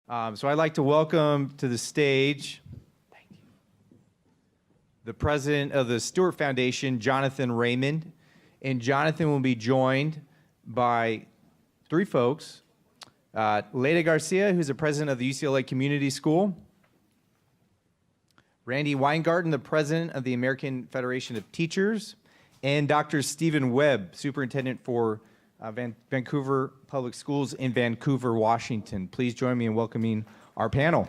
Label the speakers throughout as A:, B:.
A: So I'd like to welcome to the stage the president of the Stuart Foundation, Jonathan Raymond. And Jonathan will be joined by three folks. Leyda Garcia, who's the president of the UCLA Community School. Randi Weingarten, the president of the American Federation of Teachers. And Dr. Stephen Webb, superintendent for Vancouver Public Schools in Vancouver, Washington. Please join me in welcoming our panel.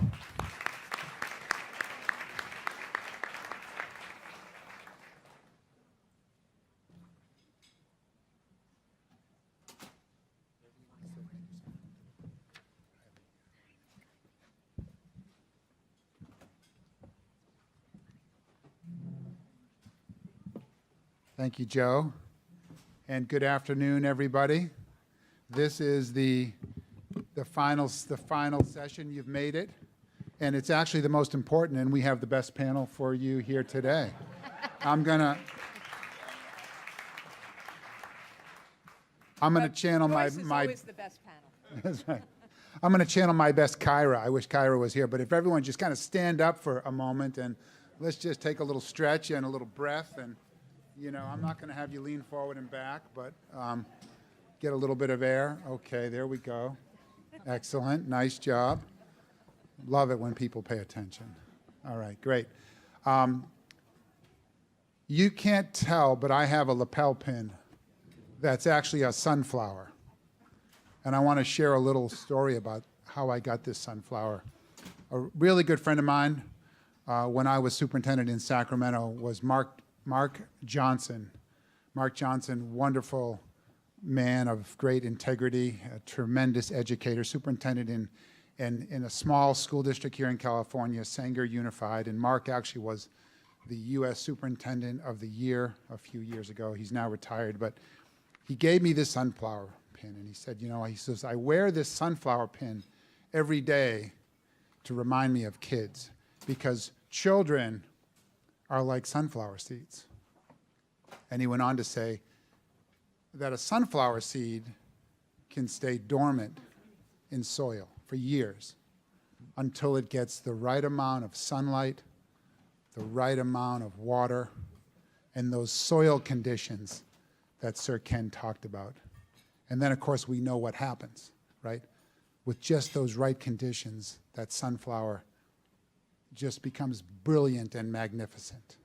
B: Thank you, Joe. And good afternoon, everybody. This is the final session. You've made it. And it's actually the most important, and we have the best panel for you here today. I'm gonna channel my
C: always the best panel.
B: That's right. I'm going to channel my best Kyra. I wish Kyra was here, but if everyone just kind of stand up for a moment and let's just take a little stretch and a little breath. And you know, I'm not going to have you lean forward and back, but get a little bit of air. Okay, there we go. Excellent. Nice job. Love it when people pay attention. All right, great. You can't tell, but I have a lapel pin that's actually a sunflower. And I want to share a little story about how I got this sunflower. A really good friend of mine when I was superintendent in Sacramento was Mark Johnson. Mark Johnson, wonderful man of great integrity, a tremendous educator, superintendent in a small school district here in California, Sanger Unified. And Mark actually was the U.S. Superintendent of the Year a few years ago. He's now retired, but he gave me this sunflower pin, and he said, you know, he says, I wear this sunflower pin every day to remind me of kids, because children are like sunflower seeds. And he went on to say that a sunflower seed can stay dormant in soil for years until it gets the right amount of sunlight, the right amount of water, and those soil conditions that Sir Ken talked about. And then, of course, we know what happens, right? With just those right conditions, that sunflower just becomes brilliant and magnificent.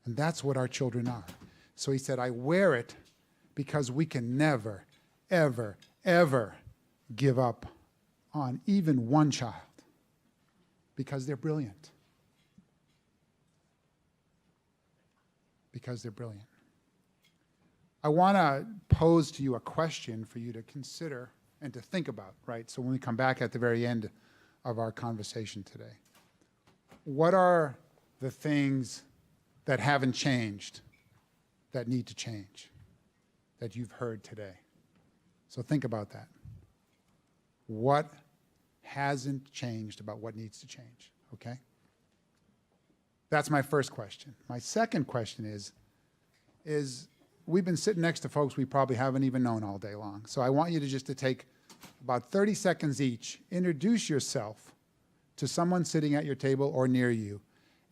B: And that's what our children are. So he said, I wear it because we can never, ever, ever give up on even one child because they're brilliant. Because they're brilliant. I want to pose to you a question for you to consider and to think about, right? So when we come back at the very end of our conversation today, what are the things that haven't changed that need to change that you've heard today? So think about that. What hasn't changed about what needs to change, okay? That's my first question. My second question is we've been sitting next to folks we probably haven't even known all day long. So I want you to just to take about 30 seconds each, introduce yourself to someone sitting at your table or near you.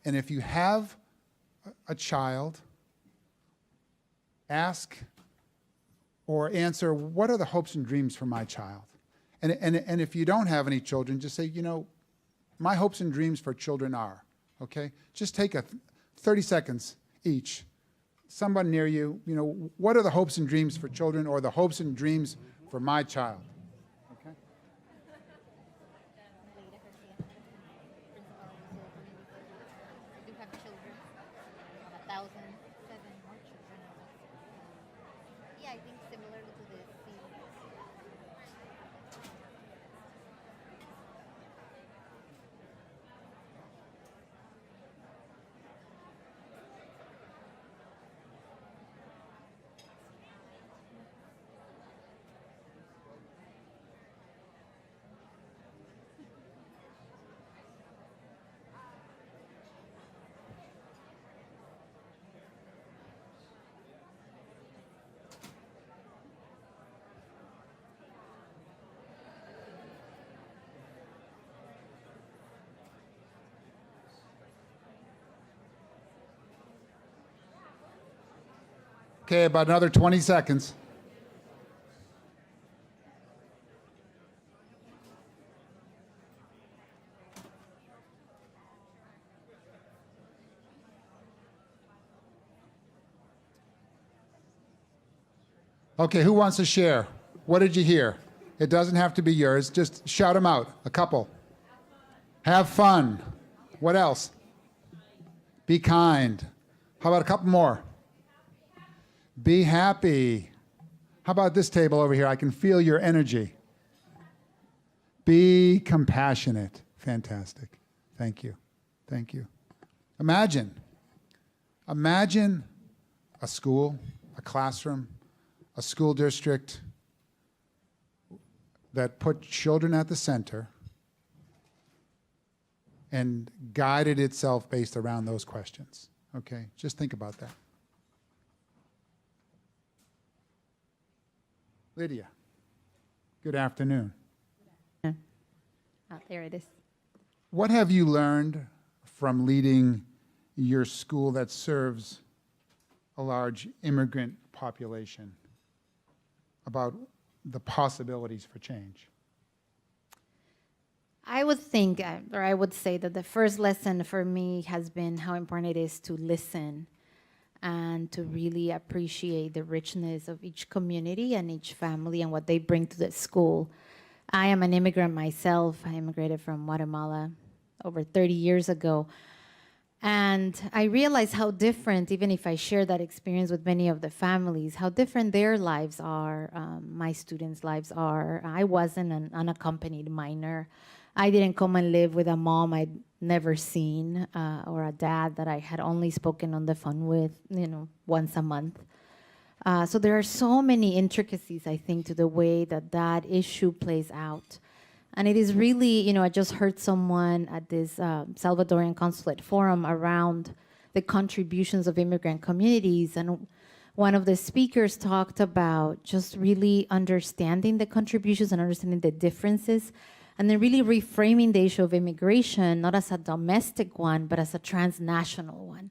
B: And if you have a child, ask or answer, what are the hopes and dreams for my child? And if you don't have any children, just say, you know, my hopes and dreams for children are, okay? Just take 30 seconds each. Someone near you, you know, what are the hopes and dreams for children or the hopes and dreams for my child? Okay?
D: I do have children, about 1,007 more children. Yeah, I think similar to this.
B: Okay, about another 20 seconds. Okay, who wants to share? What did you hear? It doesn't have to be yours. Just shout them out. A couple. Have fun. What else? Be kind. How about a couple more? Be happy. How about this table over here? I can feel your energy. Be compassionate. Fantastic. Thank you. Thank you. Imagine a school, a classroom, a school district that put children at the center and guided itself based around those questions. Okay, just think about that. Lydia, good afternoon.
E: There it is.
B: What have you learned from leading your school that serves a large immigrant population about the possibilities for change?
E: I would think, or I would say that the first lesson for me has been how important it is to listen and to really appreciate the richness of each community and each family and what they bring to the school. I am an immigrant myself. I immigrated from Guatemala over 30 years ago. And I realized how different, even if I share that experience with many of the families, how different their lives are, my students' lives are. I wasn't an unaccompanied minor. I didn't come and live with a mom I'd never seen or a dad that I had only spoken on the phone with, once a month. So there are so many intricacies, I think, to the way that that issue plays out. And it is really, I just heard someone at this Salvadorian Consulate Forum around the contributions of immigrant communities. And one of the speakers talked about just really understanding the contributions and understanding the differences, and then really reframing the issue of immigration, not as a domestic one, but as a transnational one.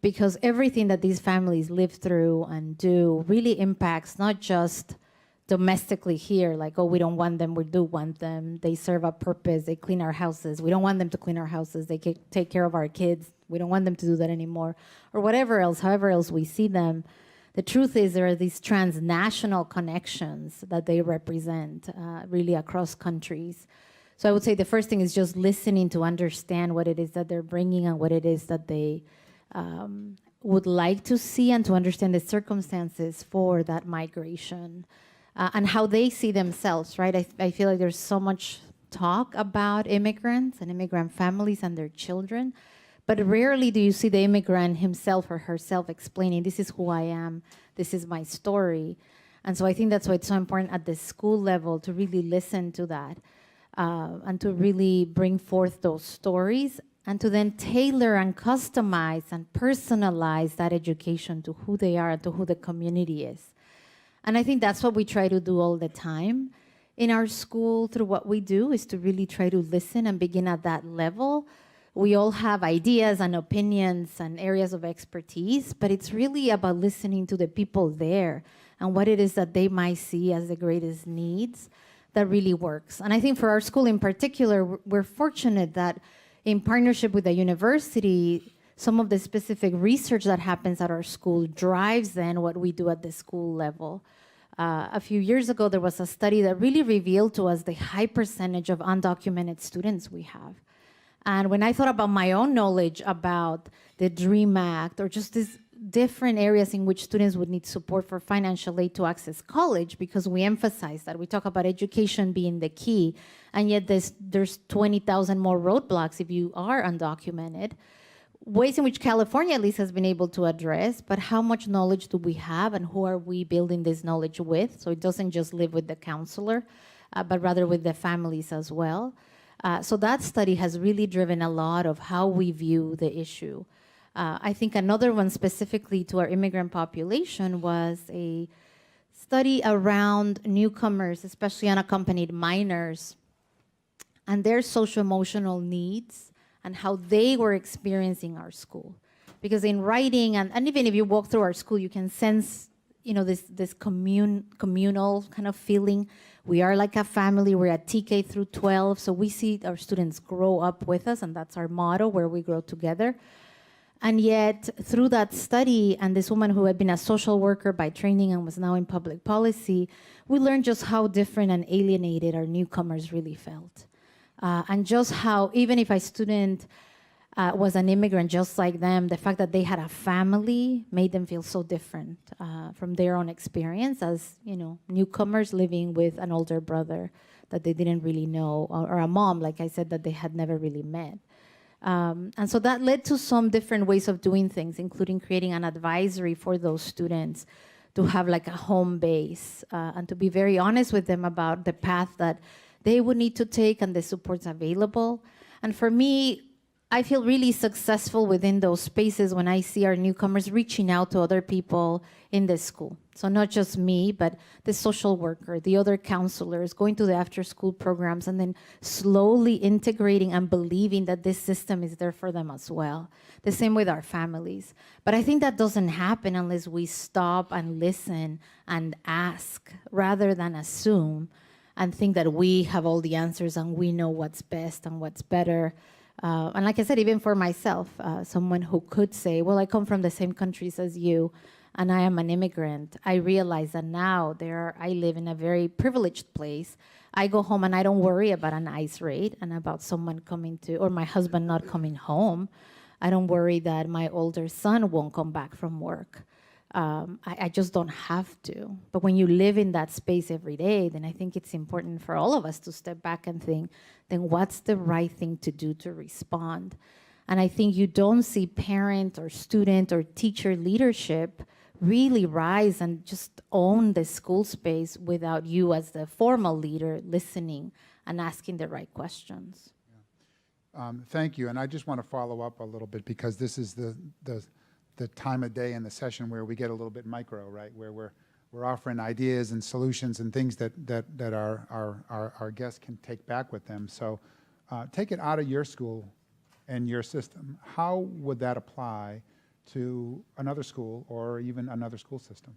E: Because everything that these families live through and do really impacts not just domestically here, like, oh, we don't want them, we do want them. They serve a purpose, they clean our houses. We don't want them to clean our houses, they take care of our kids. We don't want them to do that anymore. Or whatever else, however else we see them. The truth is there are these transnational connections that they represent really across countries. So I would say the first thing is just listening to understand what it is that they're bringing and what it is that they would like to see, and to understand the circumstances for that migration. And how they see themselves, right? I feel like there's so much talk about immigrants and immigrant families and their children, but rarely do you see the immigrant himself or herself explaining, this is who I am, this is my story. And so I think that's why it's so important at the school level to really listen to that and to really bring forth those stories and to then tailor and customize and personalize that education to who they are and to who the community is. And I think that's what we try to do all the time in our school through what we do, is to really try to listen and begin at that level. We all have ideas and opinions and areas of expertise, but it's really about listening to the people there and what it is that they might see as the greatest needs that really works. And I think for our school in particular, we're fortunate that in partnership with the university, some of the specific research that happens at our school drives then what we do at the school level. A few years ago, there was a study that really revealed to us the high percentage of undocumented students we have. And when I thought about my own knowledge about the DREAM Act or just these different areas in which students would need support for financial aid to access college, because we emphasize that, we talk about education being the key, and yet there's 20,000 more roadblocks if you are undocumented. Ways in which California at least has been able to address, but how much knowledge do we have and who are we building this knowledge with? So it doesn't just live with the counselor, but rather with the families as well. So that study has really driven a lot of how we view the issue. I think another one specifically to our immigrant population was a study around newcomers, especially unaccompanied minors, and their socio-emotional needs and how they were experiencing our school. Because in writing, and even if you walk through our school, you can sense this communal kind of feeling. We are like a family. We're at TK through 12, so we see our students grow up with us, and that's our motto, where we grow together. And yet, through that study, and this woman who had been a social worker by training and was now in public policy, we learned just how different and alienated our newcomers really felt. And just how, even if a student was an immigrant just like them, the fact that they had a family made them feel so different from their own experience as, newcomers living with an older brother that they didn't really know, or a mom, like I said, that they had never really met. And so that led to some different ways of doing things, including creating an advisory for those students to have like a home base and to be very honest with them about the path that they would need to take and the supports available. And for me, I feel really successful within those spaces when I see our newcomers reaching out to other people in the school. So not just me, but the social worker, the other counselors, going to the after-school programs, and then slowly integrating and believing that this system is there for them as well. The same with our families. But I think that doesn't happen unless we stop and listen and ask, rather than assume and think that we have all the answers and we know what's best and what's better. And like I said, even for myself, someone who could say, well, I come from the same countries as you, and I am an immigrant. I realize that now I live in a very privileged place. I go home and I don't worry about an ICE raid and about someone coming to, or my husband not coming home. I don't worry that my older son won't come back from work. I just don't have to. But when you live in that space every day, then I think it's important for all of us to step back and think, then what's the right thing to do to respond? And I think you don't see parent or student or teacher leadership really rise and just own the school space without you as the formal leader listening and asking the right questions.
B: Thank you. And I just want to follow up a little bit, because this is the time of day in the session where we get a little bit micro, right? Where we're offering ideas and solutions and things that our guests can take back with them. So take it out of your school and your system. How would that apply to another school or even another school system?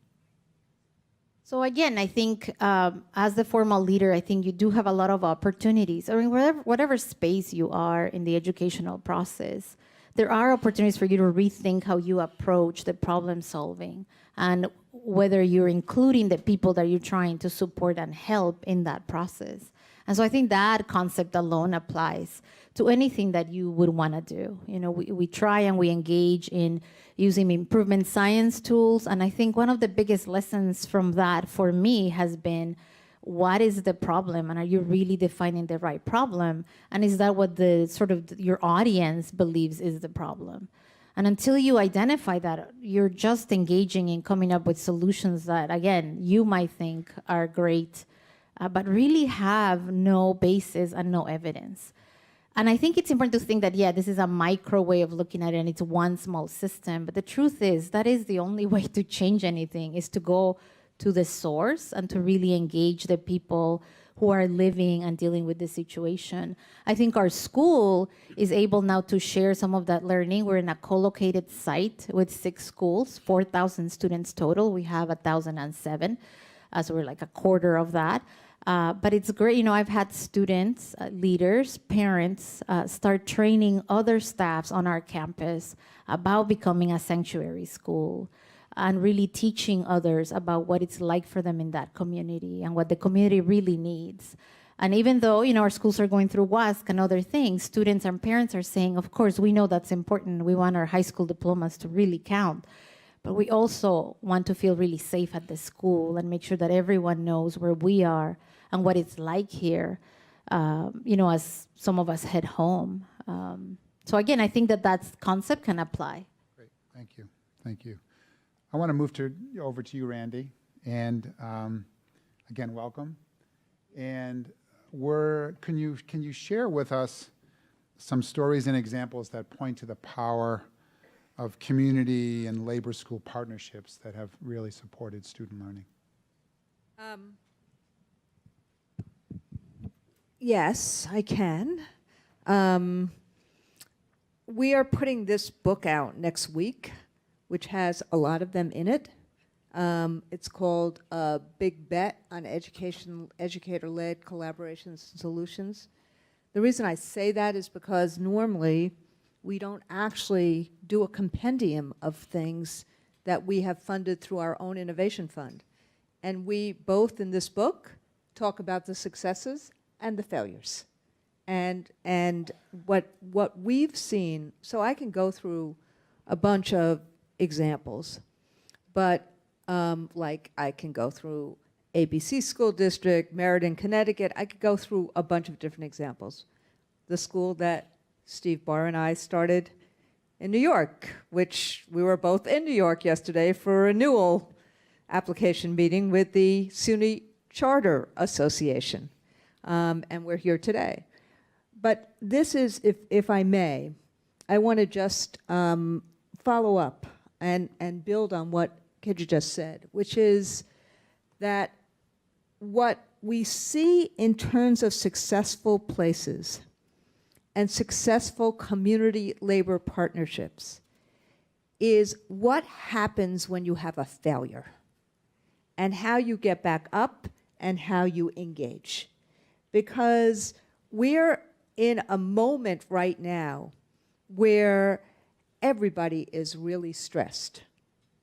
E: So again, I think as the formal leader, I think you do have a lot of opportunities. I mean, whatever space you are in the educational process, there are opportunities for you to rethink how you approach the problem solving, and whether you're including the people that you're trying to support and help in that process. And so I think that concept alone applies to anything that you would want to do. We try and we engage in using improvement science tools. And I think one of the biggest lessons from that for me has been, what is the problem? And are you really defining the right problem? And is that what your audience believes is the problem? And until you identify that, you're just engaging in coming up with solutions that, again, you might think are great, but really have no basis and no evidence. And I think it's important to think that, this is a micro way of looking at it, and it's one small system. But the truth is, that is the only way to change anything, is to go to the source and to really engage the people who are living and dealing with the situation. I think our school is able now to share some of that learning. We're in a co-located site with 6 schools, 4,000 students total. We have 1,007, so we're like a quarter of that. But it's great. I've had students, leaders, parents start training other staffs on our campus about becoming a sanctuary school, and really teaching others about what it's like for them in that community and what the community really needs. And even though, our schools are going through WASC and other things, students and parents are saying, of course, we know that's important. We want our high school diplomas to really count. But we also want to feel really safe at the school and make sure that everyone knows where we are and what it's like here, as some of us head home. So again, I think that concept can apply.
B: Great, thank you, thank you. I want to move over to you, Randi, and again, welcome. And can you share with us some stories and examples that point to the power of community and labor school partnerships that have really supported student learning?
C: Yes, I can. We are putting this book out next week, which has a lot of them in it. It's called Big Bet on Educator-Led Collaborations and Solutions. The reason I say that is because normally we don't actually do a compendium of things that we have funded through our own innovation fund. And we both in this book talk about the successes and the failures. And what we've seen, so I can go through a bunch of examples, but like I can go through ABC School District, Meriden, Connecticut. I could go through a bunch of different examples. The school that Steve Barr and I started in New York, which we were both in New York yesterday for a renewal application meeting with the SUNY Charter Association, and we're here today. But this is, if I may, I want to just follow up and build on what Kedja just said, which is that what we see in terms of successful places and successful community labor partnerships is what happens when you have a failure and how you get back up and how you engage. Because we're in a moment right now where everybody is really stressed.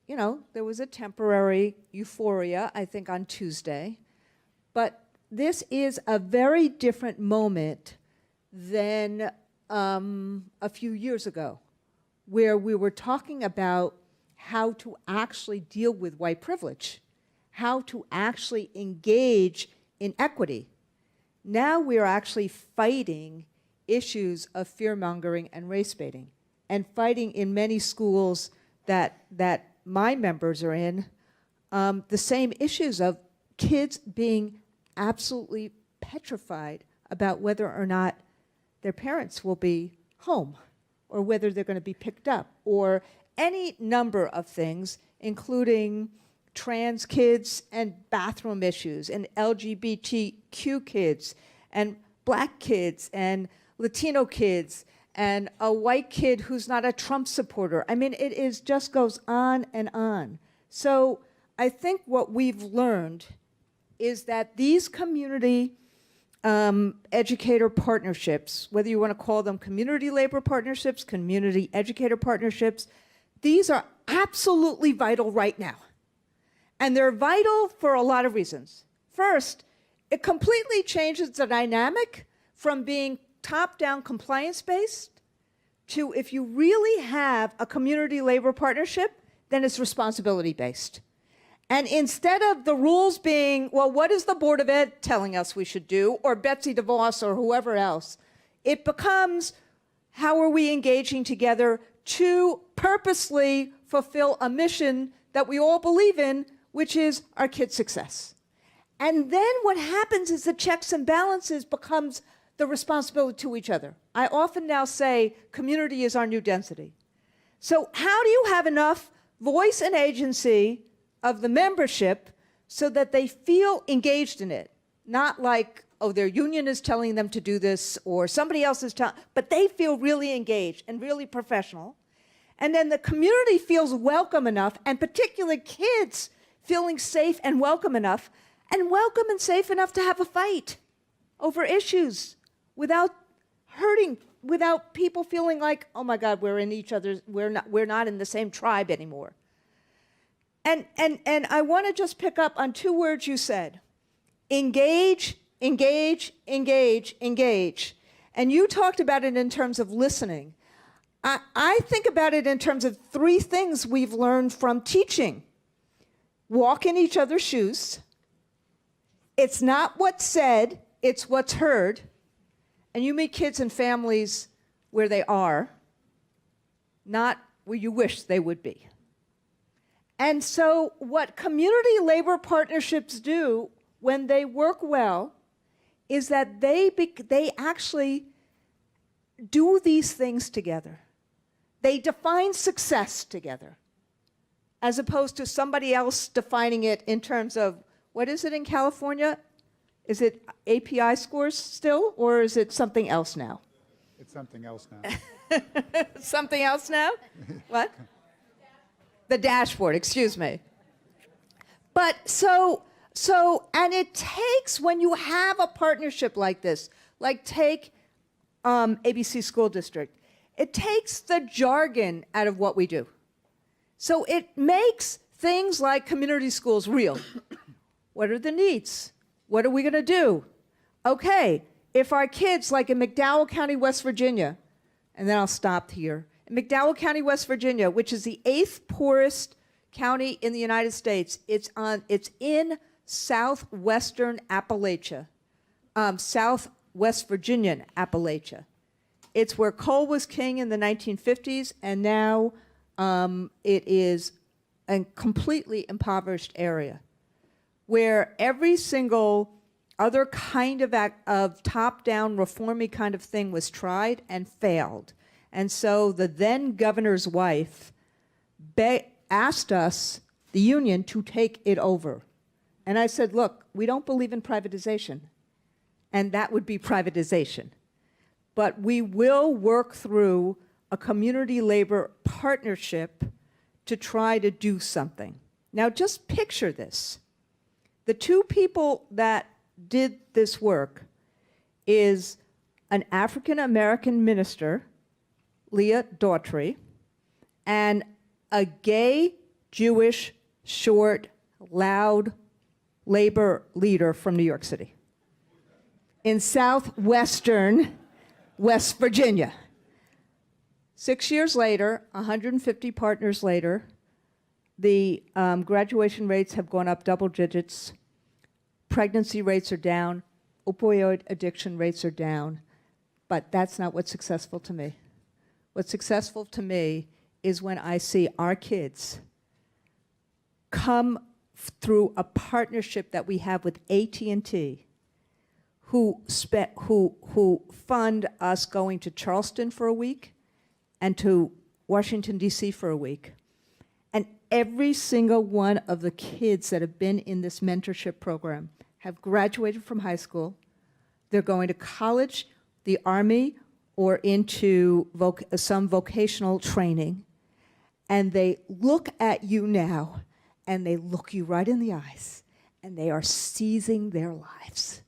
C: You know, there was a temporary euphoria, I think, on Tuesday, but this is a very different moment than a few years ago, where we were talking about how to actually deal with white privilege, how to actually engage in equity. Now we are actually fighting issues of fear-mongering and race baiting, and fighting in many schools that my members are in, the same issues of kids being absolutely petrified about whether or not their parents will be home, or whether they're going to be picked up, or any number of things, including trans kids and bathroom issues, and LGBTQ kids, and black kids, and Latino kids, and a white kid who's not a Trump supporter. I mean, it is just goes on and on. So I think what we've learned is that these community educator partnerships, whether you want to call them community labor partnerships, community educator partnerships, these are absolutely vital right now. And they're vital for a lot of reasons. First, it completely changes the dynamic from being top-down compliance-based to, if you really have a community labor partnership, then it's responsibility-based. And instead of the rules being, well, what is the Board of Ed telling us we should do, or Betsy DeVos or whoever else, it becomes, how are we engaging together to purposely fulfill a mission that we all believe in, which is our kids' success. And then what happens is the checks and balances becomes the responsibility to each other. I often now say community is our new density. So how do you have enough voice and agency of the membership so that they feel engaged in it? Not like, oh, their union is telling them to do this, or somebody else is telling, but they feel really engaged and really professional. And then the community feels welcome enough, and particularly kids feeling safe and welcome enough, and welcome and safe enough to have a fight over issues without hurting, without people feeling like, oh my God, we're in each other's, we're not in the same tribe anymore. And I want to just pick up on two words you said: engage, engage, engage, engage. And you talked about it in terms of listening. I think about it in terms of three things we've learned from teaching. Walk in each other's shoes. It's not what's said, it's what's heard. And you meet kids and families where they are, not where you wish they would be. And so what community labor partnerships do when they work well is that they actually do these things together. They define success together, as opposed to somebody else defining it in terms of, what is it in California? Is it API scores still, or is it something else now?
B: It's something else now.
C: Something else now? What? The dashboard, excuse me. But and it takes, when you have a partnership like this, like take ABC School District, it takes the jargon out of what we do. So it makes things like community schools real. What are the needs? What are we going to do? Okay, if our kids, like in McDowell County, West Virginia, and then I'll stop here. In McDowell County, West Virginia, which is the 8th poorest county in the United States, it's in southwestern Appalachia, southwest Virginian Appalachia. It's where coal was king in the 1950s, and now it is a completely impoverished area where every single other kind of top-down reformy kind of thing was tried and failed. And so the then governor's wife asked us, the union, to take it over. And I said, look, we don't believe in privatization, and that would be privatization. But we will work through a community labor partnership to try to do something. Now just picture this. The two people that did this work is an African-American minister, Leah Daughtry, and a gay, Jewish, short, loud labor leader from New York City in southwestern West Virginia. 6 years later, 150 partners later, the graduation rates have gone up double digits. Pregnancy rates are down. Opioid addiction rates are down. But that's not what's successful to me. What's successful to me is when I see our kids come through a partnership that we have with AT&T, who fund us going to Charleston for a week and to Washington, D.C. for a week. And every single one of the kids that have been in this mentorship program have graduated from high school. They're going to college, the Army, or into some vocational training. And they look at you now, and they look you right in the eyes, and they are seizing their lives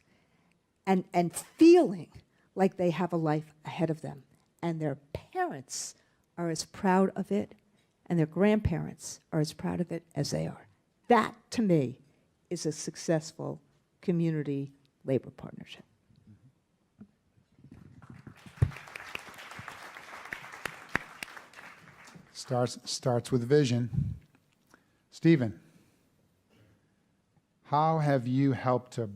C: and feeling like they have a life ahead of them. And their parents are as proud of it, and their grandparents are as proud of it as they are. That, to me, is a successful community labor partnership.
B: Starts with vision. Stephen, how have you helped to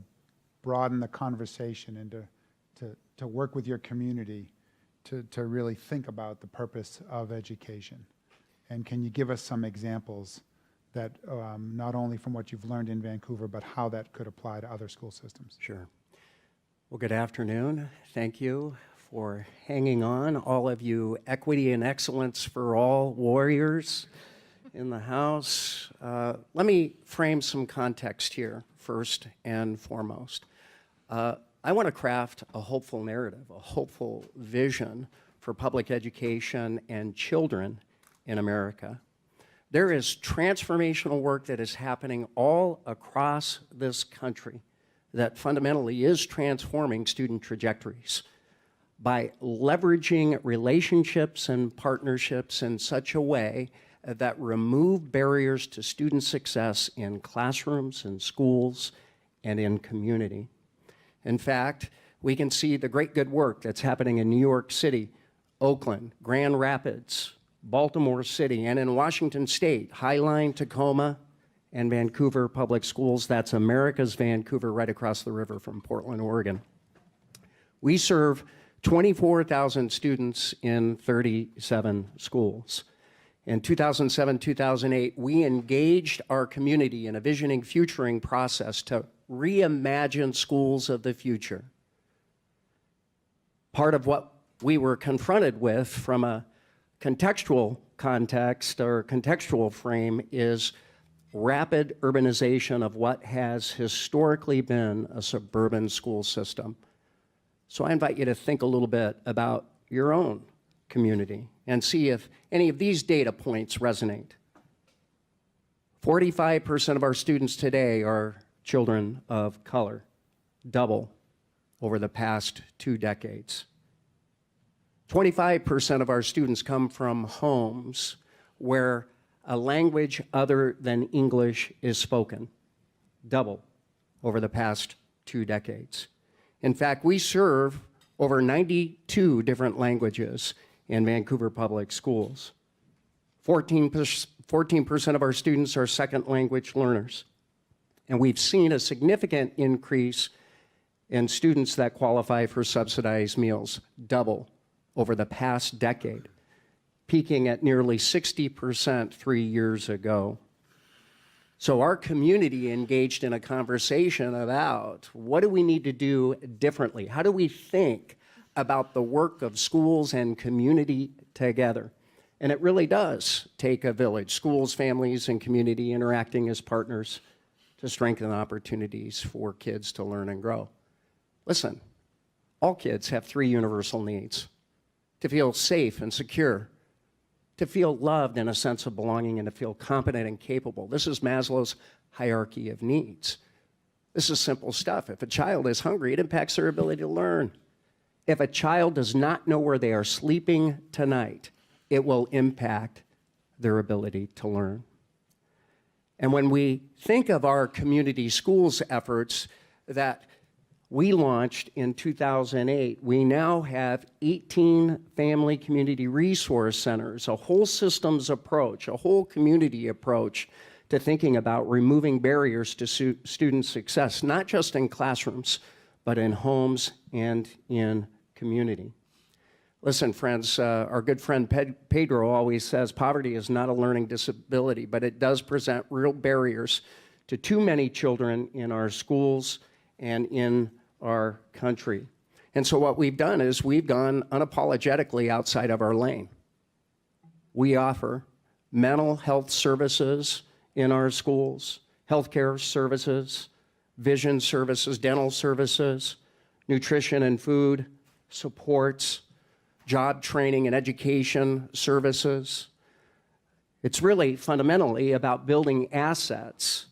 B: broaden the conversation and to work with your community to really think about the purpose of education? And can you give us some examples that not only from what you've learned in Vancouver, but how that could apply to other school systems?
F: Sure. Well, good afternoon. Thank you for hanging on, all of you equity and excellence for all warriors in the House. Let me frame some context here first and foremost. I want to craft a hopeful narrative, a hopeful vision for public education and children in America. There is transformational work that is happening all across this country that fundamentally is transforming student trajectories by leveraging relationships and partnerships in such a way that remove barriers to student success in classrooms, in schools, and in community. In fact, we can see the great good work that's happening in New York City, Oakland, Grand Rapids, Baltimore City, and in Washington State, Highline, Tacoma, and Vancouver Public Schools. That's America's Vancouver, right across the river from Portland, Oregon. We serve 24,000 students in 37 schools. In 2007, 2008, we engaged our community in a visioning, futuring process to reimagine schools of the future. Part of what we were confronted with from a contextual context or contextual frame is rapid urbanization of what has historically been a suburban school system. So I invite you to think a little bit about your own community and see if any of these data points resonate. 45% of our students today are children of color, double over the past 2 decades. 25% of our students come from homes where a language other than English is spoken, double over the past 2 decades. In fact, we serve over 92 different languages in Vancouver Public Schools. 14% of our students are second language learners. And we've seen a significant increase in students that qualify for subsidized meals, double over the past decade, peaking at nearly 60% 3 years ago. So our community engaged in a conversation about what do we need to do differently? How do we think about the work of schools and community together? And it really does take a village, schools, families, and community interacting as partners to strengthen opportunities for kids to learn and grow. Listen, all kids have 3 universal needs: to feel safe and secure, to feel loved and a sense of belonging, and to feel competent and capable. This is Maslow's hierarchy of needs. This is simple stuff. If a child is hungry, it impacts their ability to learn. If a child does not know where they are sleeping tonight, it will impact their ability to learn. And when we think of our community schools efforts that we launched in 2008, we now have 18 family community resource centers, a whole systems approach, a whole community approach to thinking about removing barriers to student success, not just in classrooms, but in homes and in community. Listen, friends, our good friend Pedro always says poverty is not a learning disability, but it does present real barriers to too many children in our schools and in our country. And so what we've done is we've gone unapologetically outside of our lane. We offer mental health services in our schools, healthcare services, vision services, dental services, nutrition and food supports, job training and education services. It's really fundamentally about building assets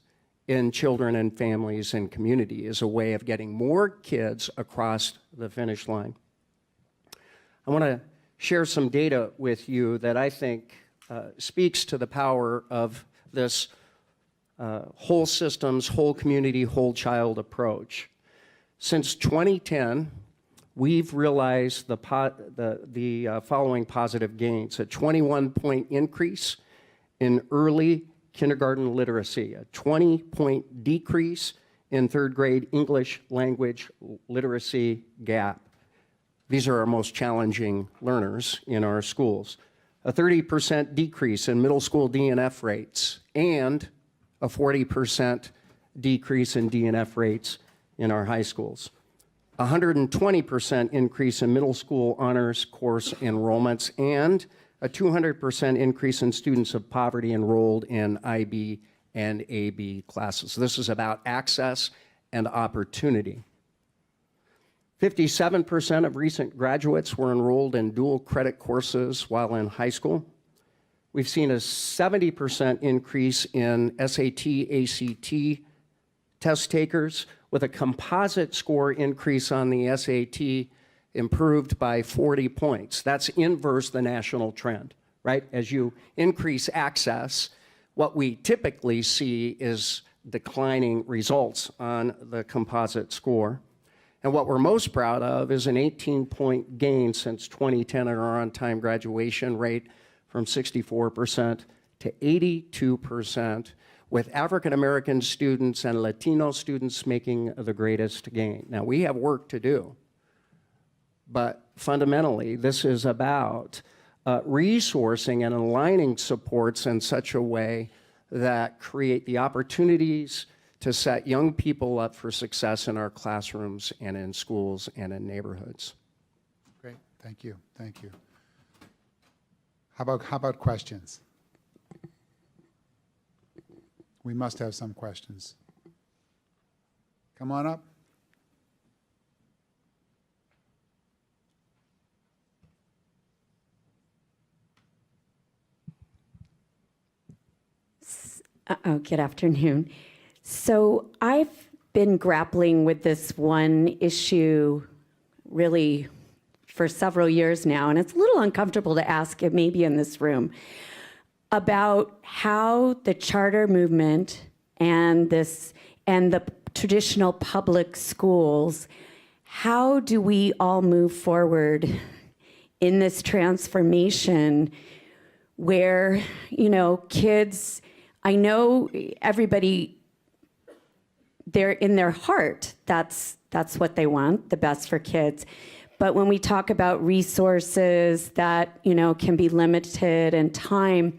F: in children and families and community as a way of getting more kids across the finish line. I want to share some data with you that I think speaks to the power of this whole systems, whole community, whole child approach. Since 2010, we've realized the following positive gains: a 21-point increase in early kindergarten literacy, a 20-point decrease in third grade English language literacy gap. These are our most challenging learners in our schools. A 30% decrease in middle school DNF rates, and a 40% decrease in DNF rates in our high schools. 120% increase in middle school honors course enrollments, and a 200% increase in students of poverty enrolled in IB and AB classes. This is about access and opportunity. 57% of recent graduates were enrolled in dual credit courses while in high school. We've seen a 70% increase in SAT, ACT test takers, with a composite score increase on the SAT improved by 40 points. That's inverse the national trend, right? As you increase access, what we typically see is declining results on the composite score. And what we're most proud of is an 18-point gain since 2010 in our on-time graduation rate, from 64% to 82%, with African American students and Latino students making the greatest gain. Now, we have work to do, but fundamentally, this is about resourcing and aligning supports in such a way that create the opportunities to set young people up for success in our classrooms and in schools and in neighborhoods.
B: Great, thank you, thank you. How about questions? We must have some questions. Come on up.
G: Good afternoon. So I've been grappling with this one issue really for several years now, and it's a little uncomfortable to ask it maybe in this room, about how the charter movement and the traditional public schools, how do we all move forward in this transformation where, kids, I know everybody, they're in their heart, that's what they want, the best for kids. But when we talk about resources that, can be limited and time,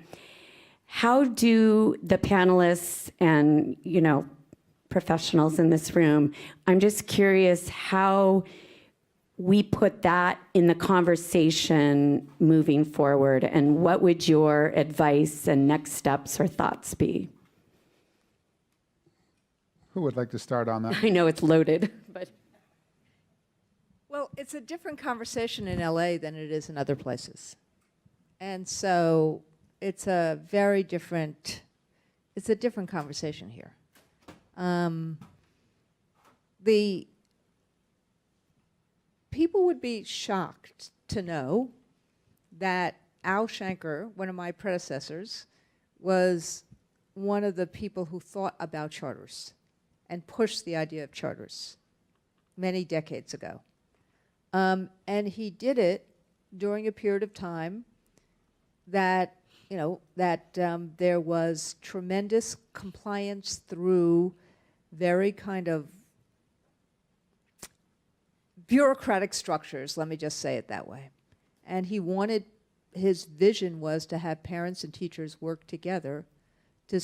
G: how do the panelists and, professionals in this room, I'm just curious how we put that in the conversation moving forward, and what would your advice and next steps or thoughts be?
B: Who would like to start on that?
G: I know it's loaded, but.
C: Well, it's a different conversation in LA than it is in other places. And so it's a different conversation here. The people would be shocked to know that Al Shanker, one of my predecessors, was one of the people who thought about charters and pushed the idea of charters many decades ago. And he did it during a period of time that, there was tremendous compliance through very kind of bureaucratic structures, let me just say it that way. And his vision was to have parents and teachers work together to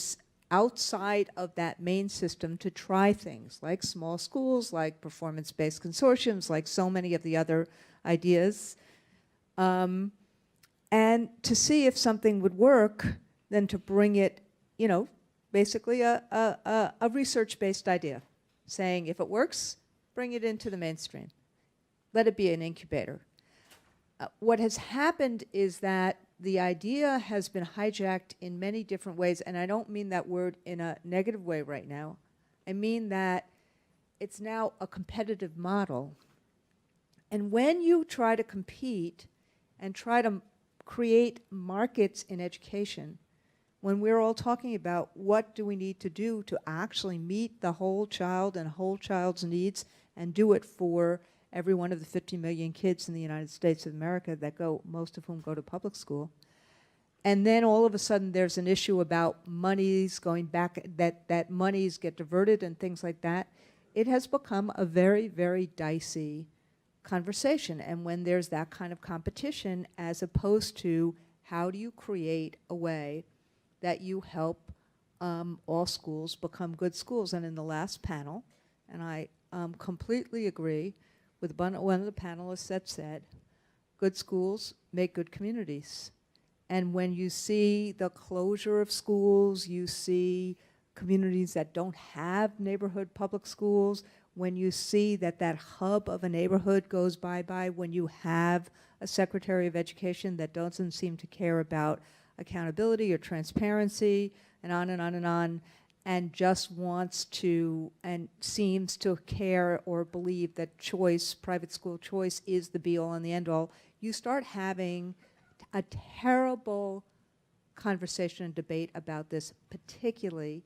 C: outside of that main system to try things like small schools, like performance-based consortiums, like so many of the other ideas, and to see if something would work, then to bring it, basically a research-based idea, saying if it works, bring it into the mainstream. Let it be an incubator. What has happened is that the idea has been hijacked in many different ways, and I don't mean that word in a negative way right now. I mean that it's now a competitive model. And when you try to compete and try to create markets in education, when we're all talking about what do we need to do to actually meet the whole child and whole child's needs and do it for every one of the 50 million kids in the United States of America most of whom go to public school. And then all of a sudden there's an issue about monies going back, that monies get diverted and things like that. It has become a very, very dicey conversation. And when there's that kind of competition, as opposed to how do you create a way that you help all schools become good schools. And in the last panel, and I completely agree with one of the panelists that said, good schools make good communities. And when you see the closure of schools, you see communities that don't have neighborhood public schools, when you see that hub of a neighborhood goes bye-bye, when you have a Secretary of Education that doesn't seem to care about accountability or transparency, and on and on and on, and just wants to and seems to care or believe that choice, private school choice, is the be-all and the end-all, you start having a terrible conversation and debate about this, particularly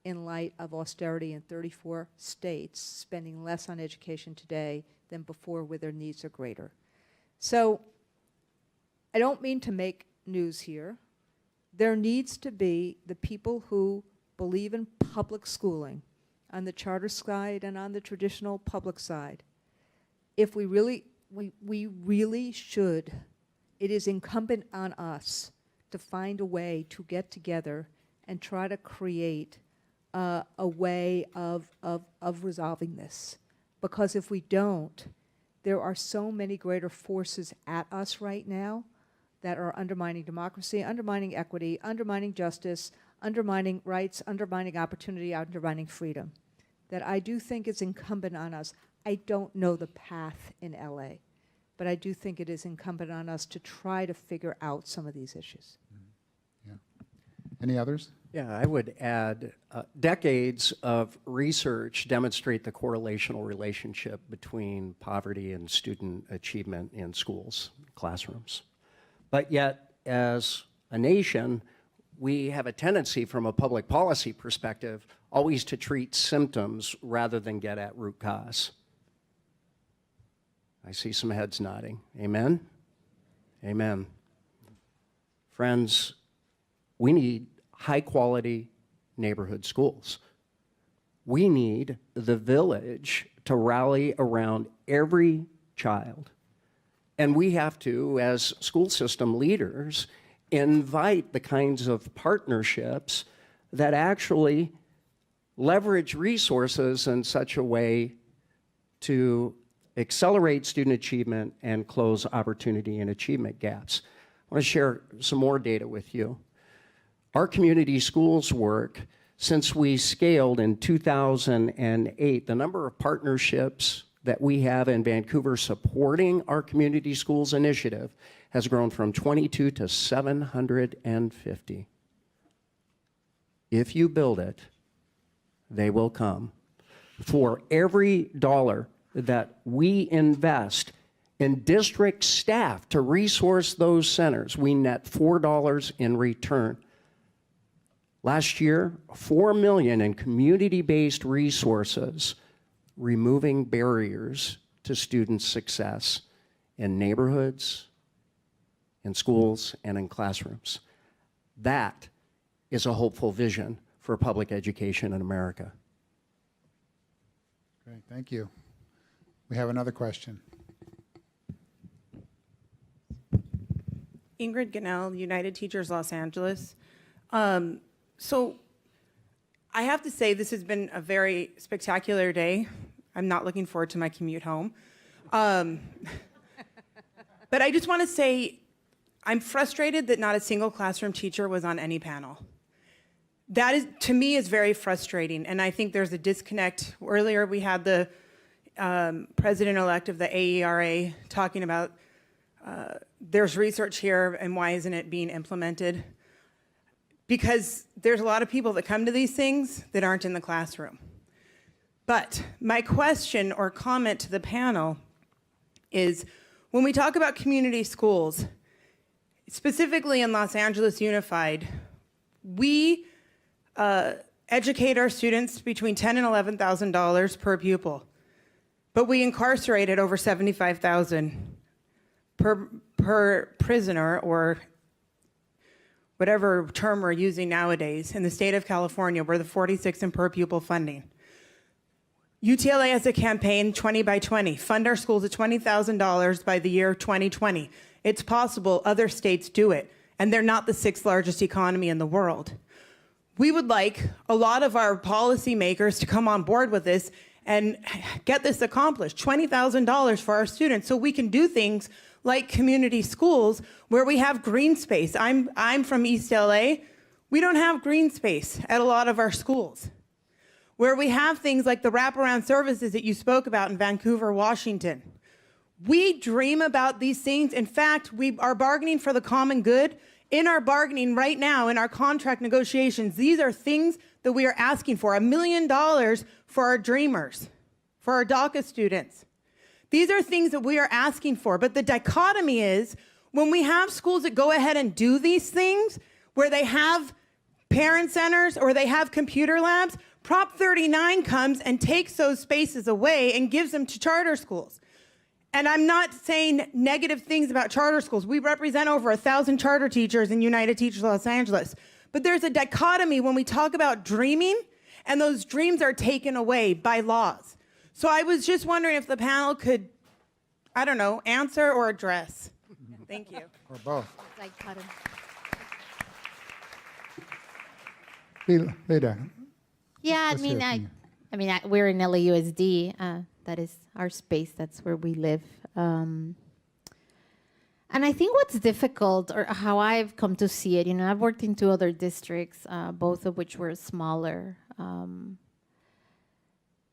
C: in light of austerity in 34 states, spending less on education today than before, where their needs are greater. So I don't mean to make news here. There needs to be the people who believe in public schooling on the charter side and on the traditional public side. If we really should, it is incumbent on us to find a way to get together and try to create a way of resolving this. Because if we don't, there are so many greater forces at us right now that are undermining democracy, undermining equity, undermining justice, undermining rights, undermining opportunity, undermining freedom, that I do think it's incumbent on us. I don't know the path in LA, but I do think it is incumbent on us to try to figure out some of these issues.
B: Yeah. Any others?
F: Yeah, I would add decades of research demonstrate the correlational relationship between poverty and student achievement in schools, classrooms. But yet, as a nation, we have a tendency from a public policy perspective always to treat symptoms rather than get at root cause. I see some heads nodding. Amen? Amen. Friends, we need high-quality neighborhood schools. We need the village to rally around every child. And we have to, as school system leaders, invite the kinds of partnerships that actually leverage resources in such a way to accelerate student achievement and close opportunity and achievement gaps. I want to share some more data with you. Our community schools work, since we scaled in 2008, the number of partnerships that we have in Vancouver supporting our community schools initiative has grown from 22 to 750. If you build it, they will come. For every dollar that we invest in district staff to resource those centers, we net $4 in return. Last year, $4 million in community-based resources, removing barriers to student success in neighborhoods, in schools, and in classrooms. That is a hopeful vision for public education in America.
B: Great, thank you. We have another question.
H: Ingrid Gannell, United Teachers Los Angeles. So I have to say this has been a very spectacular day. I'm not looking forward to my commute home. But I just want to say I'm frustrated that not a single classroom teacher was on any panel. That is, to me, is very frustrating, and I think there's a disconnect. Earlier we had the president-elect of the AERA talking about there's research here and why isn't it being implemented? Because there's a lot of people that come to these things that aren't in the classroom. But my question or comment to the panel is, when we talk about community schools, specifically in Los Angeles Unified, we educate our students between $10,000 and $11,000 per pupil, but we incarcerate at over $75,000 per prisoner, or whatever term we're using nowadays. In the state of California, we're the 46th in per pupil funding. UTLA has a campaign, 20 by 20, fund our schools at $20,000 by the year 2020. It's possible, other states do it, and they're not the 6th largest economy in the world. We would like a lot of our policymakers to come on board with this and get this accomplished, $20,000 for our students, so we can do things like community schools where we have green space. I'm from East LA. We don't have green space at a lot of our schools. Where we have things like the wraparound services that you spoke about in Vancouver, Washington. We dream about these things. In fact, we are bargaining for the common good. In our bargaining right now, in our contract negotiations, these are things that we are asking for. $1 million for our dreamers, for our DACA students. These are things that we are asking for. But the dichotomy is, when we have schools that go ahead and do these things, where they have parent centers or they have computer labs, Prop 39 comes and takes those spaces away and gives them to charter schools. And I'm not saying negative things about charter schools. We represent over 1,000 charter teachers in United Teachers Los Angeles. But there's a dichotomy when we talk about dreaming, and those dreams are taken away by laws. So I was just wondering if the panel could, I don't know, answer or address. Thank you.
B: Or both.
E: Dichotomy.
B: Leyda.
E: Yeah,
B: Let's hear from you.
E: we're in LAUSD. That is our space. That's where we live. And I think what's difficult, or how I've come to see it, I've worked in 2 other districts, both of which were smaller. And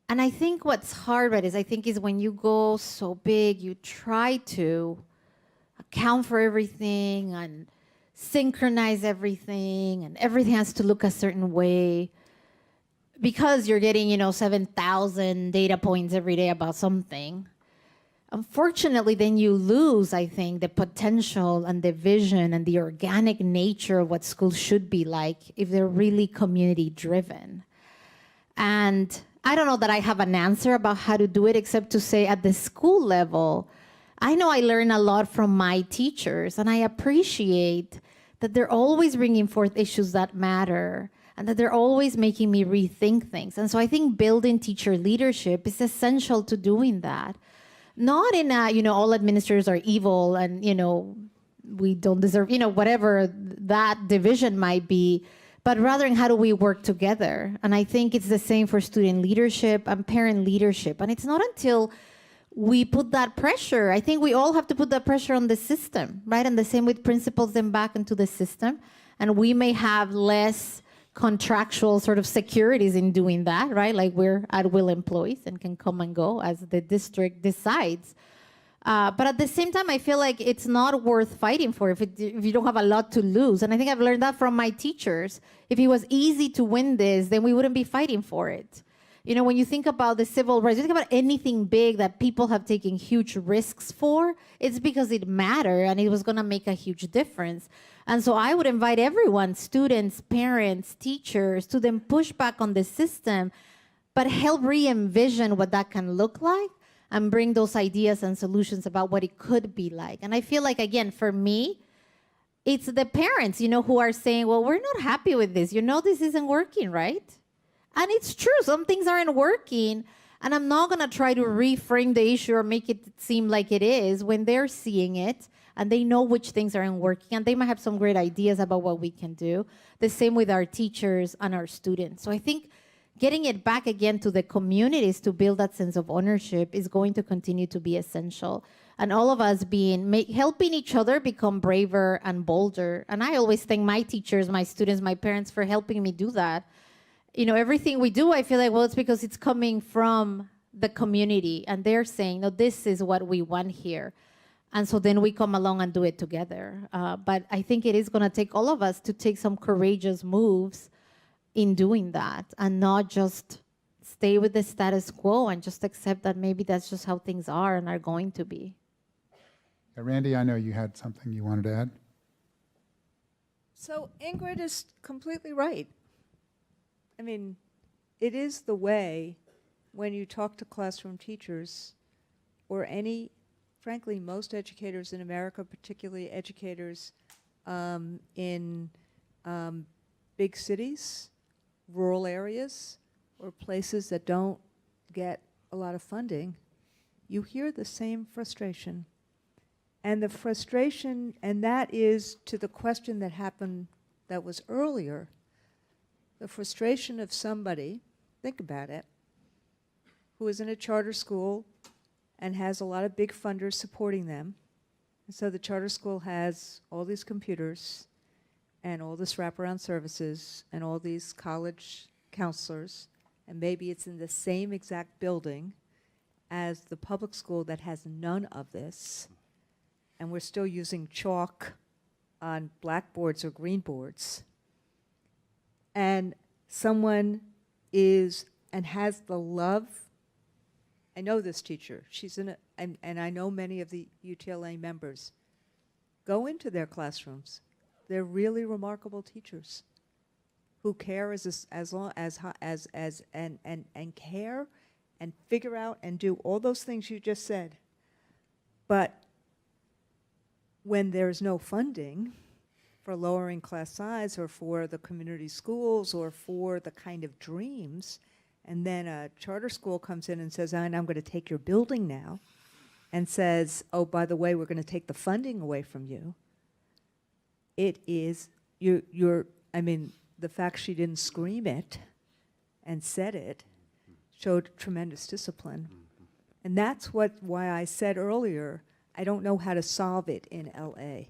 E: I think what's hard, right, is when you go so big, you try to account for everything and synchronize everything and everything has to look a certain way because you're getting, 7,000 data points every day about something. Unfortunately, then you lose, I think, the potential and the vision and the organic nature of what schools should be like if they're really community driven. And I don't know that I have an answer about how to do it, except to say at the school level, I know I learn a lot from my teachers, and I appreciate that they're always bringing forth issues that matter and that they're always making me rethink things. And so I think building teacher leadership is essential to doing that. Not in a, all administrators are evil and, we don't deserve, whatever that division might be, but rather in how do we work together. And I think it's the same for student leadership and parent leadership. And it's not until we put that pressure, I think we all have to put that pressure on the system, right? And the same with principals then back into the system. And we may have less contractual sort of securities in doing that, right? Like we're at-will employees and can come and go as the district decides. But at the same time, I feel like it's not worth fighting for if you don't have a lot to lose. And I think I've learned that from my teachers. If it was easy to win this, then we wouldn't be fighting for it. When you think about the civil rights, you think about anything big that people have taken huge risks for, it's because it mattered and it was going to make a huge difference. And so I would invite everyone, students, parents, teachers, to then push back on the system, but help re-envision what that can look like and bring those ideas and solutions about what it could be like. And I feel like, again, for me, it's the parents, who are saying, well, we're not happy with this. This isn't working, right? And it's true, some things aren't working, and I'm not gonna try to reframe the issue or make it seem like it is when they're seeing it and they know which things aren't working and they might have some great ideas about what we can do. The same with our teachers and our students. So I think getting it back again to the communities to build that sense of ownership is going to continue to be essential. And all of us helping each other become braver and bolder. And I always thank my teachers, my students, my parents for helping me do that. Everything we do, I feel like, well, it's because it's coming from the community and they're saying, no, this is what we want here. And so then we come along and do it together. But I think it is going to take all of us to take some courageous moves in doing that and not just stay with the status quo and just accept that maybe that's just how things are and are going to be.
B: Randi, I know you had something you wanted to add.
C: So Ingrid is completely right. I mean, it is the way when you talk to classroom teachers or frankly, most educators in America, particularly educators in big cities, rural areas, or places that don't get a lot of funding, you hear the same frustration. And the frustration, and that is to the question that was earlier, the frustration of somebody, think about it, who is in a charter school and has a lot of big funders supporting them. And so the charter school has all these computers and all this wraparound services and all these college counselors, and maybe it's in the same exact building as the public school that has none of this, and we're still using chalk on blackboards or green boards. And someone is and has the love. I know this teacher. She's in and I know many of the UTLA members. Go into their classrooms. They're really remarkable teachers who care and care and figure out and do all those things you just said. But when there's no funding for lowering class size or for the community schools or for the kind of dreams, and then a charter school comes in and says, I'm going to take your building now, and says, oh, by the way, we're going to take the funding away from you. It is, I mean, the fact she didn't scream it and said it showed tremendous discipline. And that's why I said earlier, I don't know how to solve it in LA.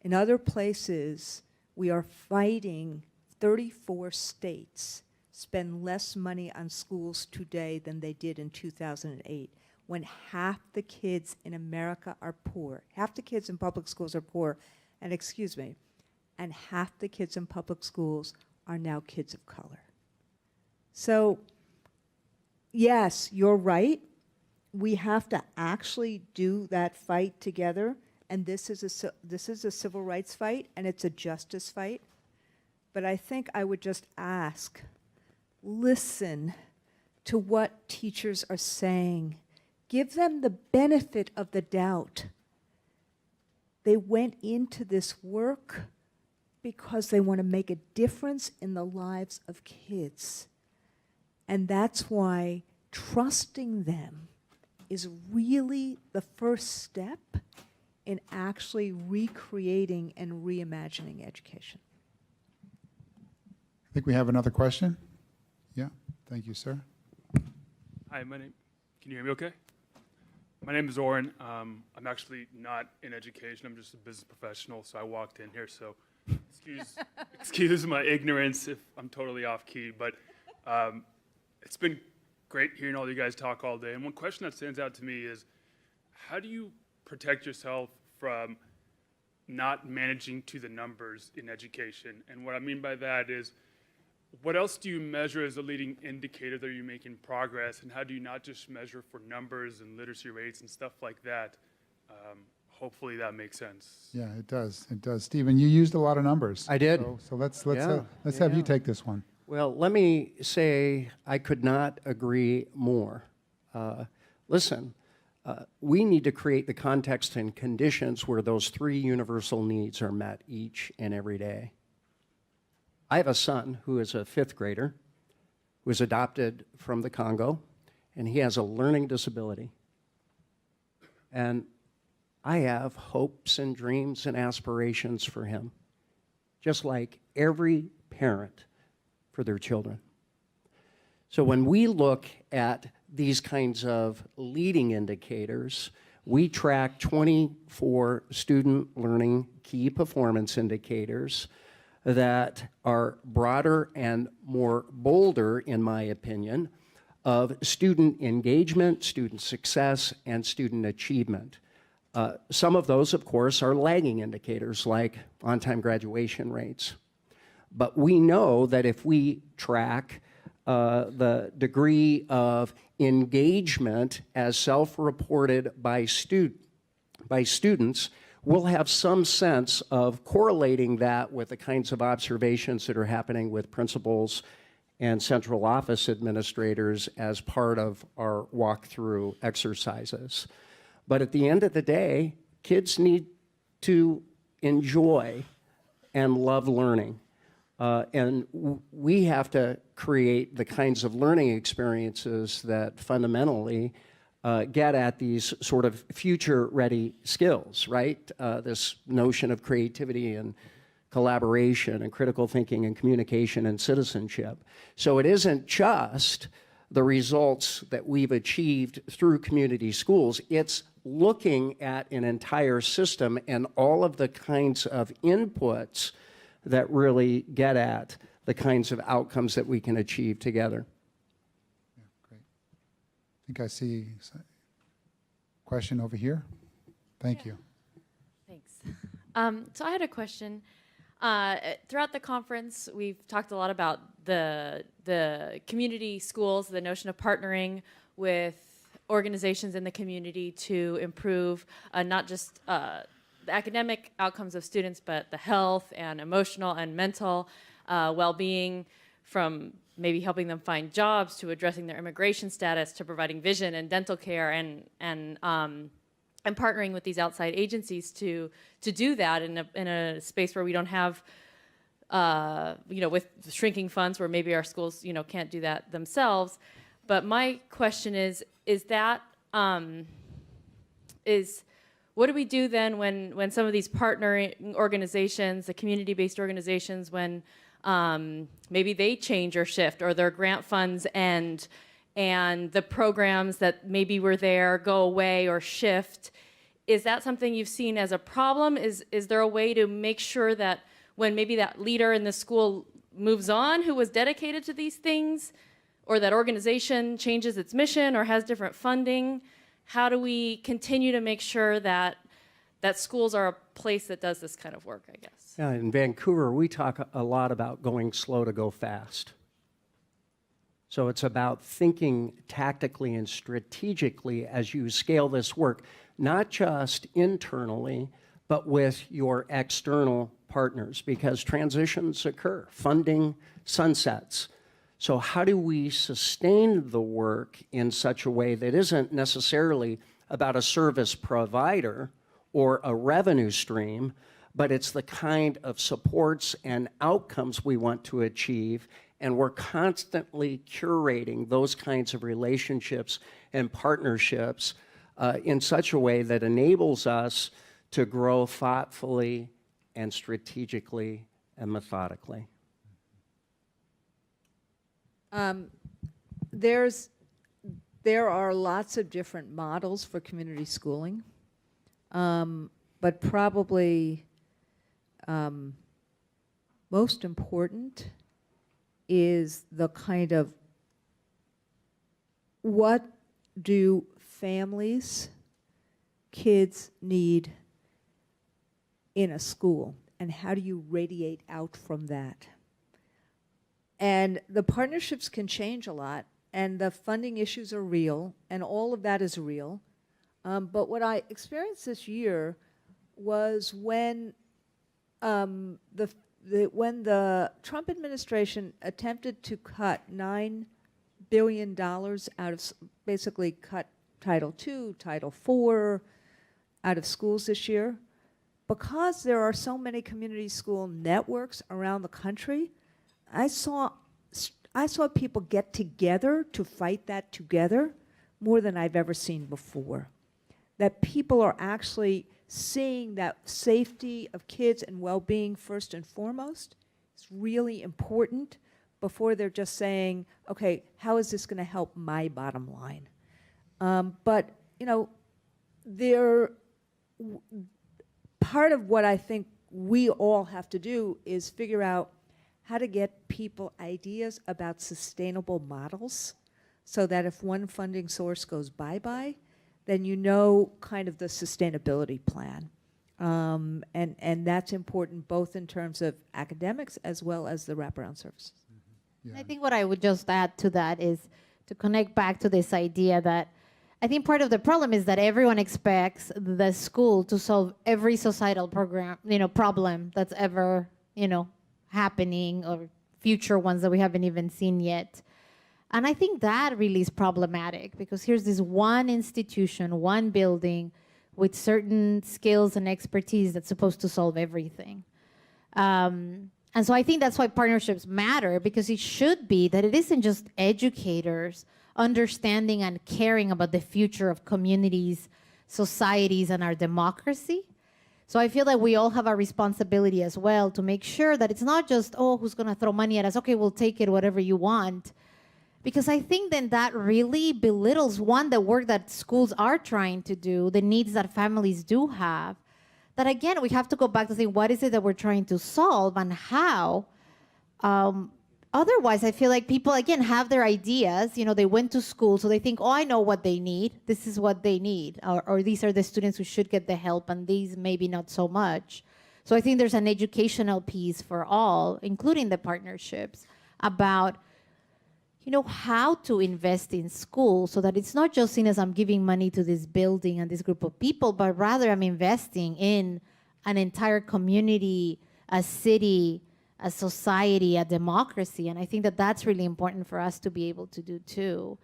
C: In other places, we are fighting 34 states spend less money on schools today than they did in 2008, when half the kids in America are poor. Half the kids in public schools are poor. And excuse me, and half the kids in public schools are now kids of color. So, yes, you're right. We have to actually do that fight together, and this is a civil rights fight, and it's a justice fight. But I think I would just ask, listen to what teachers are saying. Give them the benefit of the doubt. They went into this work because they want to make a difference in the lives of kids. And that's why trusting them is really the first step in actually recreating and reimagining education.
B: I think we have another question. Yeah, thank you, sir.
I: Hi, can you hear me okay? My name is Oren. I'm actually not in education. I'm just a business professional, so I walked in here. So excuse my ignorance if I'm totally off key. But it's been great hearing all you guys talk all day. And one question that stands out to me is, how do you protect yourself from not managing to the numbers in education? And what I mean by that is, what else do you measure as a leading indicator that you're making progress, and how do you not just measure for numbers and literacy rates and stuff like that? Hopefully that makes sense.
B: Yeah, it does. It does. Stephen, you used a lot of numbers.
F: I did.
B: So let's
F: Yeah,
B: have you
F: yeah.
B: take this one.
F: Well, let me say I could not agree more. Listen, we need to create the context and conditions where those three universal needs are met each and every day. I have a son who is a fifth grader, who was adopted from the Congo, and he has a learning disability. And I have hopes and dreams and aspirations for him, just like every parent for their children. So when we look at these kinds of leading indicators, we track 24 student learning key performance indicators that are broader and more bolder, in my opinion, of student engagement, student success, and student achievement. Some of those, of course, are lagging indicators like on-time graduation rates. But we know that if we track the degree of engagement as self-reported by students, we'll have some sense of correlating that with the kinds of observations that are happening with principals and central office administrators as part of our walkthrough exercises. But at the end of the day, kids need to enjoy and love learning. And we have to create the kinds of learning experiences that fundamentally get at these sort of future-ready skills, right? This notion of creativity and collaboration and critical thinking and communication and citizenship. So it isn't just the results that we've achieved through community schools, it's looking at an entire system and all of the kinds of inputs that really get at the kinds of outcomes that we can achieve together.
B: Yeah, great. I think I see a question over here. Thank you.
J: Thanks. So I had a question. Throughout the conference, we've talked a lot about the community schools, the notion of partnering with organizations in the community to improve not just the academic outcomes of students, but the health and emotional and mental well-being, from maybe helping them find jobs to addressing their immigration status to providing vision and dental care and partnering with these outside agencies to do that in a space where we don't have, with shrinking funds where maybe our schools, can't do that themselves. But my question is what do we do then when some of these partnering organizations, the community-based organizations, when maybe they change or shift, or their grant funds end, and the programs that maybe were there go away or shift? Is that something you've seen as a problem? Is there a way to make sure that when maybe that leader in the school moves on who was dedicated to these things, or that organization changes its mission or has different funding, how do we continue to make sure that that schools are a place that does this kind of work, I guess.
F: Yeah, in Vancouver, we talk a lot about going slow to go fast. So it's about thinking tactically and strategically as you scale this work, not just internally, but with your external partners, because transitions occur, funding sunsets. So how do we sustain the work in such a way that isn't necessarily about a service provider or a revenue stream, but it's the kind of supports and outcomes we want to achieve, and we're constantly curating those kinds of relationships and partnerships in such a way that enables us to grow thoughtfully and strategically and methodically.
C: There are lots of different models for community schooling, but probably most important is the kind of what do families, kids need in a school, and how do you radiate out from that? And the partnerships can change a lot, and the funding issues are real, and all of that is real. But what I experienced this year was when when the Trump administration attempted to cut $9 billion out of, basically cut Title II, Title IV out of schools this year, because there are so many community school networks around the country, I saw people get together to fight that together more than I've ever seen before. That people are actually seeing that safety of kids and well-being first and foremost is really important before they're just saying, okay, how is this going to help my bottom line? But, you know, part of what I think we all have to do is figure out how to get people ideas about sustainable models so that if one funding source goes bye-bye, then you know kind of the sustainability plan. And that's important both in terms of academics as well as the wraparound services.
B: Yeah.
E: I think what I would just add to that is to connect back to this idea that I think part of the problem is that everyone expects the school to solve every societal problem that's ever, happening, or future ones that we haven't even seen yet. And I think that really is problematic, because here's this one institution, one building with certain skills and expertise that's supposed to solve everything. And so I think that's why partnerships matter, because it should be that it isn't just educators understanding and caring about the future of communities, societies, and our democracy. So I feel that we all have a responsibility as well to make sure that it's not just, oh, who's going to throw money at us? Okay, we'll take it, whatever you want. Because I think then that really belittles, one, the work that schools are trying to do, the needs that families do have. That again, we have to go back to saying, what is it that we're trying to solve and how? Otherwise, I feel like people, again, have their ideas. They went to school, so they think, oh, I know what they need. This is what they need. Or these are the students who should get the help, and these maybe not so much. So I think there's an educational piece for all, including the partnerships, about how to invest in school so that it's not just seen as I'm giving money to this building and this group of people, but rather I'm investing in an entire community, a city, a society, a democracy. And I think that that's really important for us to be able to do too,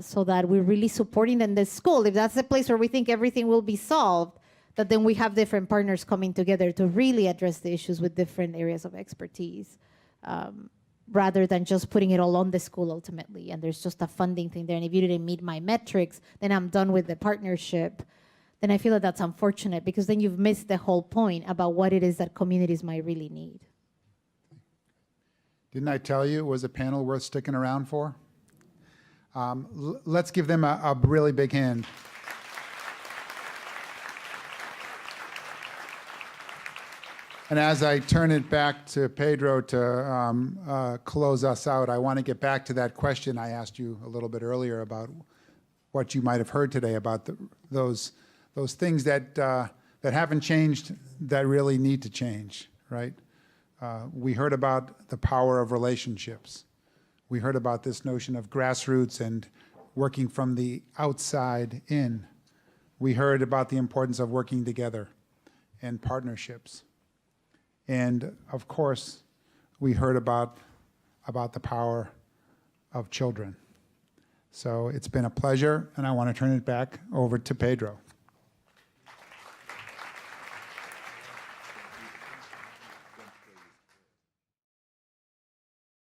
E: so that we're really supporting them in the school. If that's the place where we think everything will be solved, that then we have different partners coming together to really address the issues with different areas of expertise, rather than just putting it all on the school ultimately. And there's just a funding thing there. And if you didn't meet my metrics, then I'm done with the partnership. Then I feel that that's unfortunate, because then you've missed the whole point about what it is that communities might really need.
B: Didn't I tell you it was a panel worth sticking around for? Let's give them a really big hand. And as I turn it back to Pedro to close us out, I want to get back to that question I asked you a little bit earlier about what you might have heard today about those things that that haven't changed that really need to change, right? We heard about the power of relationships. We heard about this notion of grassroots and working from the outside in. We heard about the importance of working together and partnerships. And of course, we heard about the power of children. So it's been a pleasure, and I want to turn it back over to Pedro.